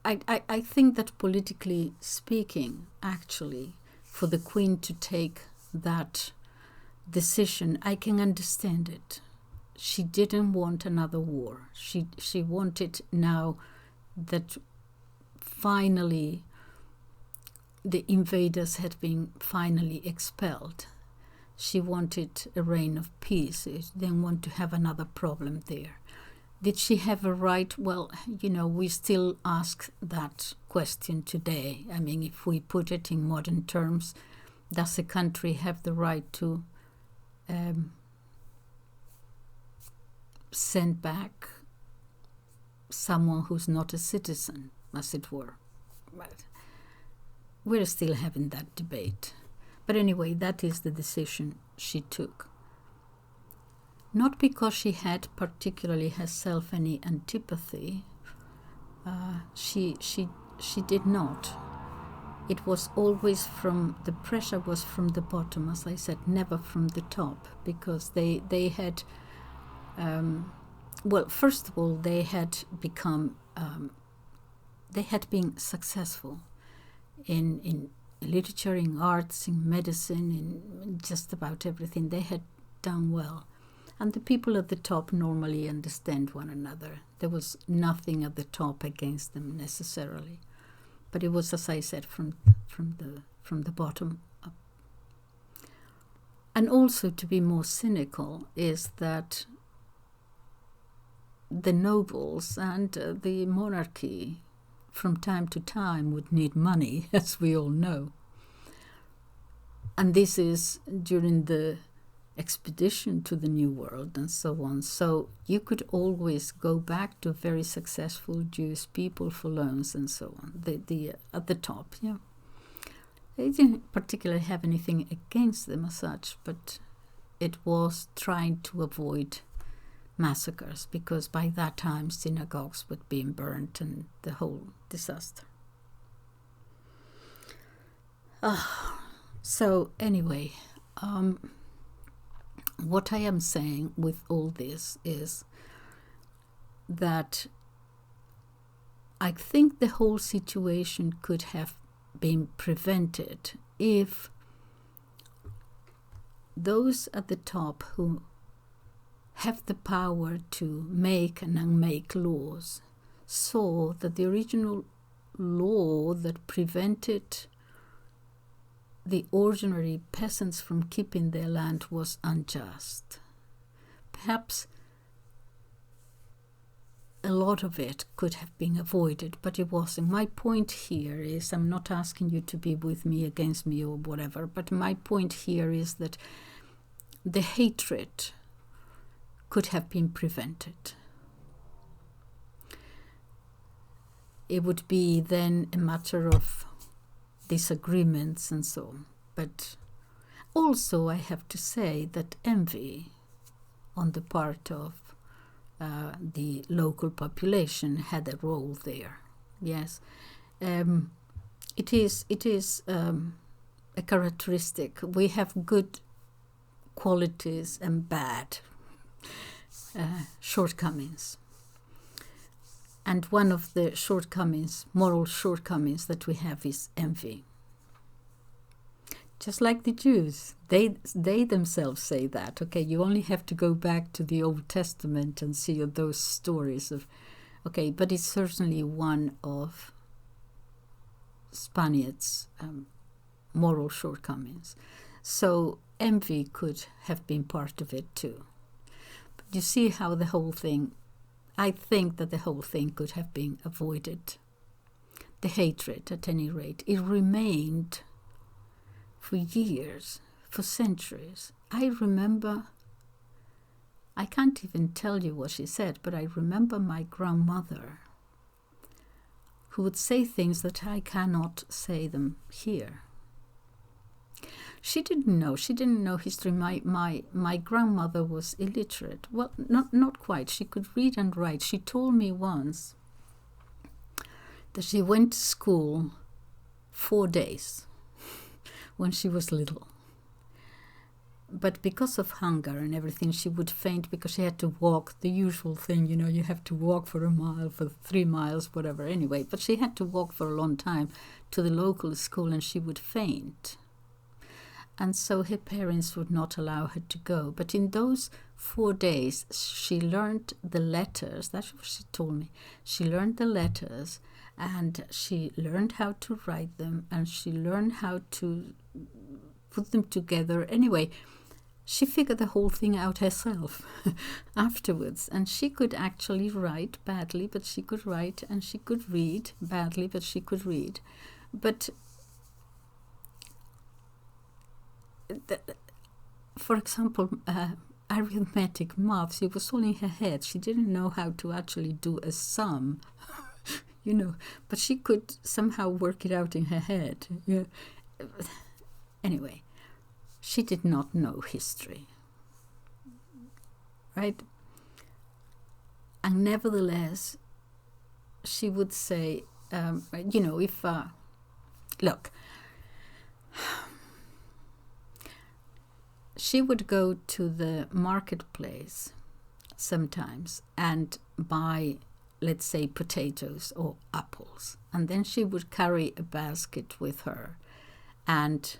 I think that politically speaking, actually, for the Queen to take that decision, I can understand it. She didn't want another war. She wanted now that finally the invaders had been finally expelled. She wanted a reign of peace. She didn't want to have another problem there. Did she have a right? Well, we still ask that question today. I mean, if we put it in modern terms, does a country have the right to send back someone who's not a citizen, as it were? We're still having that debate. But anyway, that is the decision she took. Not because she had particularly herself any antipathy. She did not. It was always the pressure was from the bottom, as I said, never from the top, because they had, first of all, they had been successful in literature, in arts, in medicine, in just about everything. They had done well. And the people at the top normally understand one another. There was nothing at the top against them necessarily. But it was, as I said, from the bottom up. And also, to be more cynical, is that the nobles and the monarchy from time to time would need money, as we all know. And this is during the expedition to the New World and so on. So you could always go back to very successful Jewish people for loans and so on. The at the top, yeah. They didn't particularly have anything against them as such, but it was trying to avoid massacres, because by that time synagogues were being burnt and the whole disaster. So anyway, what I am saying with all this is that I think the whole situation could have been prevented if those at the top who have the power to make and unmake laws saw that the original law that prevented the ordinary peasants from keeping their land was unjust. Perhaps a lot of it could have been avoided, but it wasn't. My point here is, I'm not asking you to be with me, against me, or whatever, but my point here is that the hatred could have been prevented. It would be then a matter of disagreements and so on. But also I have to say that envy on the part of the local population had a role there. Yes, it is a characteristic. We have good qualities and bad shortcomings. And one of the shortcomings, moral shortcomings that we have, is envy. Just like the Jews, they themselves say that. Okay, you only have to go back to the Old Testament and see those stories of, okay, but it's certainly one of Spaniards' moral shortcomings. So envy could have been part of it too. But you see how the whole thing, I think that the whole thing could have been avoided. The hatred, at any rate, it remained for years, for centuries. I remember, I can't even tell you what she said, but I remember my grandmother, who would say things that I cannot say them here. She didn't know history. My grandmother was illiterate. Well, not quite. She could read and write. She told me once that she went to school 4 days when she was little. But because of hunger and everything, she would faint because she had to walk, the usual thing, you have to walk for a mile, for 3 miles, whatever, anyway. But she had to walk for a long time to the local school and she would faint. And so her parents would not allow her to go. But in those 4 days, she learned the letters. That's what she told me. She learned the letters and she learned how to write them and she learned how to put them together. Anyway, she figured the whole thing out herself afterwards. And she could actually write badly, but she could write, and she could read badly, but she could read. But for example, arithmetic, maths, it was all in her head. She didn't know how to actually do a sum, but she could somehow work it out in her head. Yeah. Anyway, she did not know history, right? And nevertheless, she would say, look, she would go to the marketplace sometimes and buy, let's say, potatoes or apples. And then she would carry a basket with her and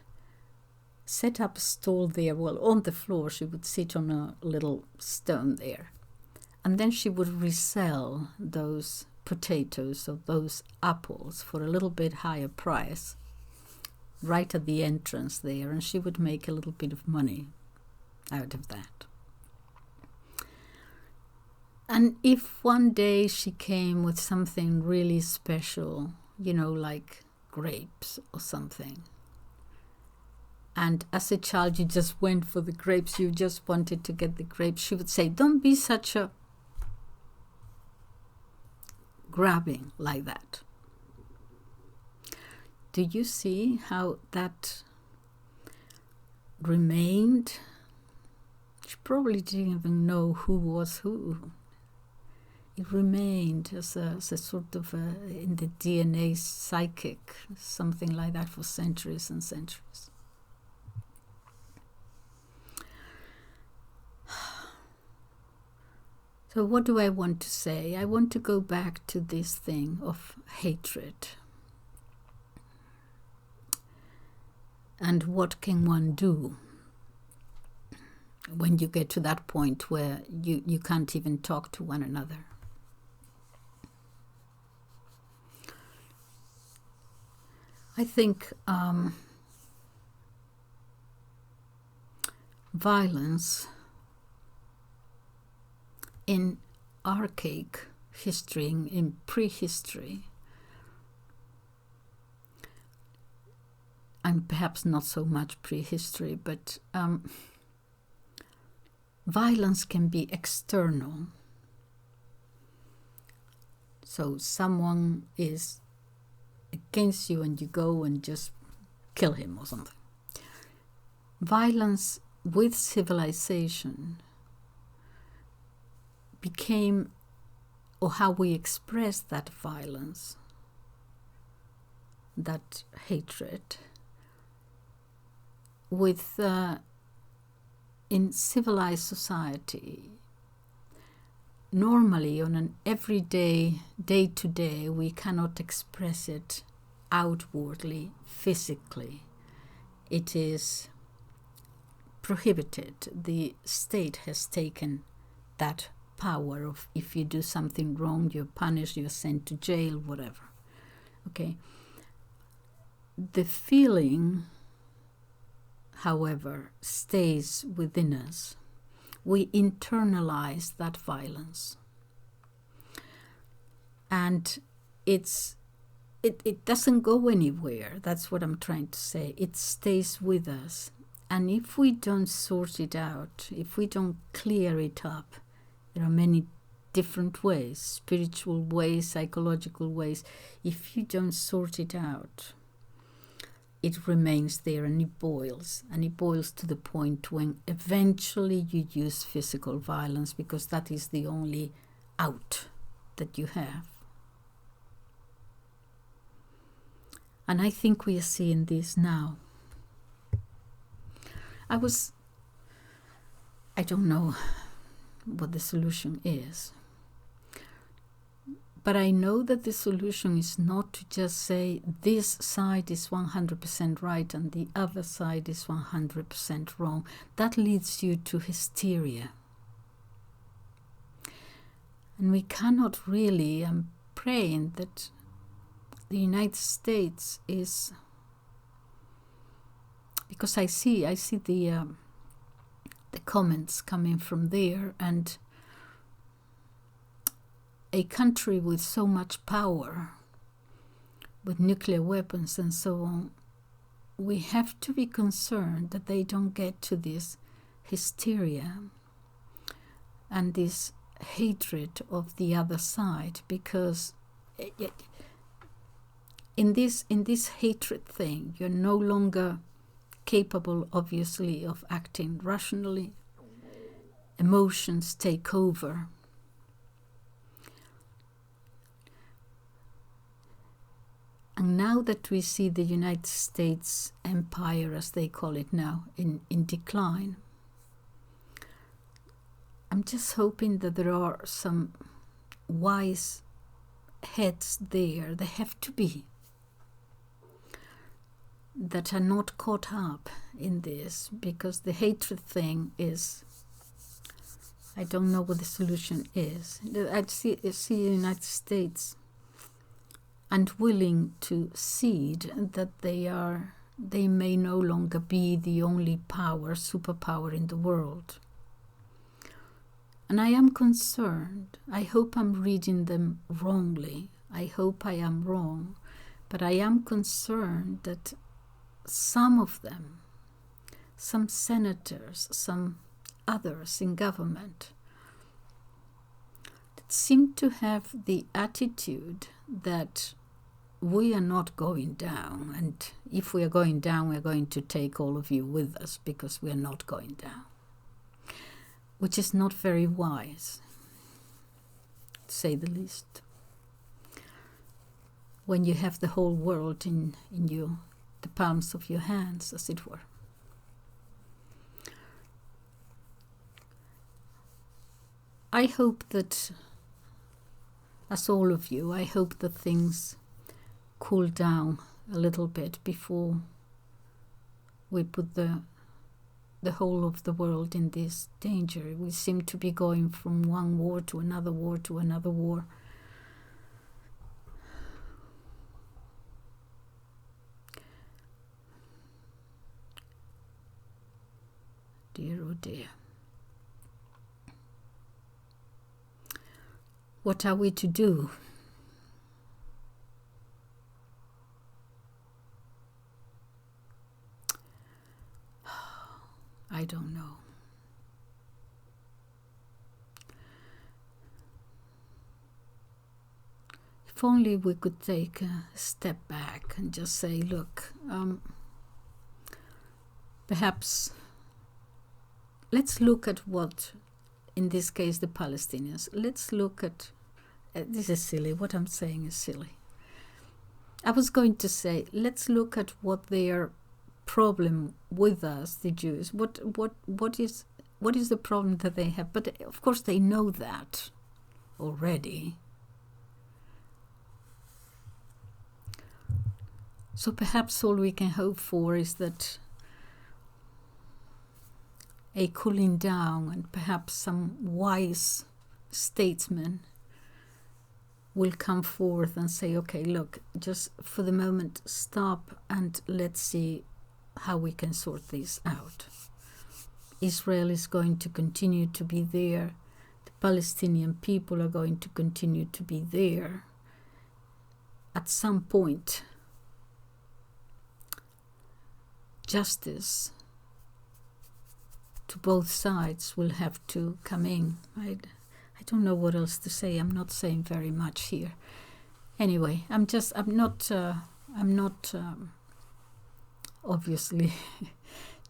set up a stall there. Well, on the floor, she would sit on a little stone there. And then she would resell those potatoes or those apples for a little bit higher price right at the entrance there, and she would make a little bit of money out of that. And if one day she came with something really special, like grapes or something, and as a child you just went for the grapes, you just wanted to get the grapes, she would say, don't be such a grabbing like that. Do you see how that remained? She probably didn't even know who was who. It remained as a sort of in the DNA psychic, something like that, for centuries and centuries. So what do I want to say? I want to go back to this thing of hatred. And what can one do when you get to that point where you can't even talk to one another? I think violence in archaic history, in prehistory, and perhaps not so much prehistory, but violence can be external. So someone is against you and you go and just kill him or something. Violence with civilization became, or how we express that violence, that hatred, with in civilized society, normally on an everyday, day-to-day, we cannot express it outwardly, physically. It is prohibited. The state has taken that power of, if you do something wrong, you're punished, you're sent to jail, whatever. Okay. The feeling, however, stays within us. We internalize that violence. And it doesn't go anywhere. That's what I'm trying to say. It stays with us. And if we don't sort it out, if we don't clear it up, there are many different ways, spiritual ways, psychological ways. If you don't sort it out, it remains there and it boils to the point when eventually you use physical violence, because that is the only out that you have. And I think we are seeing this now. I don't know what the solution is, but I know that the solution is not to just say this side is 100% right and the other side is 100% wrong. That leads you to hysteria. And we cannot really, I'm praying that the United States is, because I see the comments coming from there, and a country with so much power, with nuclear weapons and so on, we have to be concerned that they don't get to this hysteria and this hatred of the other side, because in this hatred thing, you're no longer capable, obviously, of acting rationally. Emotions take over. And now that we see the United States empire, as they call it now, in decline, I'm just hoping that there are some wise heads there, they have to be, that are not caught up in this, because the hatred thing is, I don't know what the solution is. I see the United States unwilling to cede that they may no longer be the only superpower in the world. And I am concerned. I hope I'm reading them wrongly. I hope I am wrong. But I am concerned that some of them, some senators, some others in government, that seem to have the attitude that we are not going down, and if we are going down, we are going to take all of you with us, because we are not going down, which is not very wise, to say the least, when you have the whole world in the palms of your hands, as it were. I hope that, as all of you, I hope that things cool down a little bit before we put the whole of the world in this danger. We seem to be going from one war to another war to another war. dear, oh dear. What are we to do? I don't know. If only we could take a step back and just say, look, perhaps let's look at what, in this case, the Palestinians, let's look at, this is silly, what I'm saying is silly. I was going to say, let's look at what their problem with us, the Jews, what is the problem that they have? But of course they know that already. So perhaps all we can hope for is that a cooling down and perhaps some wise statesman will come forth and say, okay, look, just for the moment, stop and let's see how we can sort this out. Israel is going to continue to be there. The Palestinian people are going to continue to be there. At some point, justice to both sides will have to come in. I don't know what else to say. I'm not saying very much here. Anyway, I'm not obviously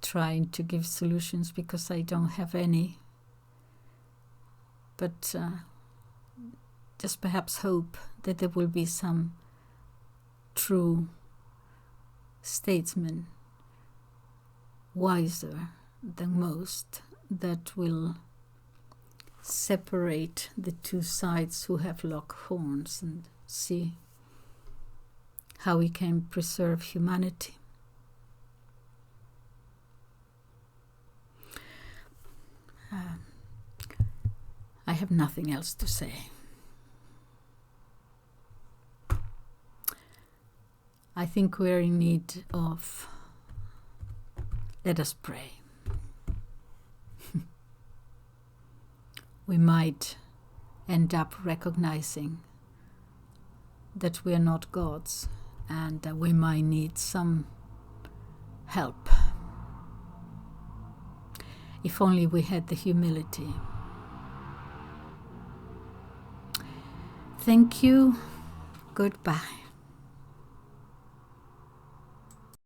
trying to give solutions because I don't have any. But just perhaps hope that there will be some true statesmen, wiser than most, that will separate the two sides who have locked horns and see how we can preserve humanity. I have nothing else to say. I think we're in need of, let us pray. We might end up recognizing that we are not gods and that we might need some help. If only we had the humility. Thank you. Goodbye.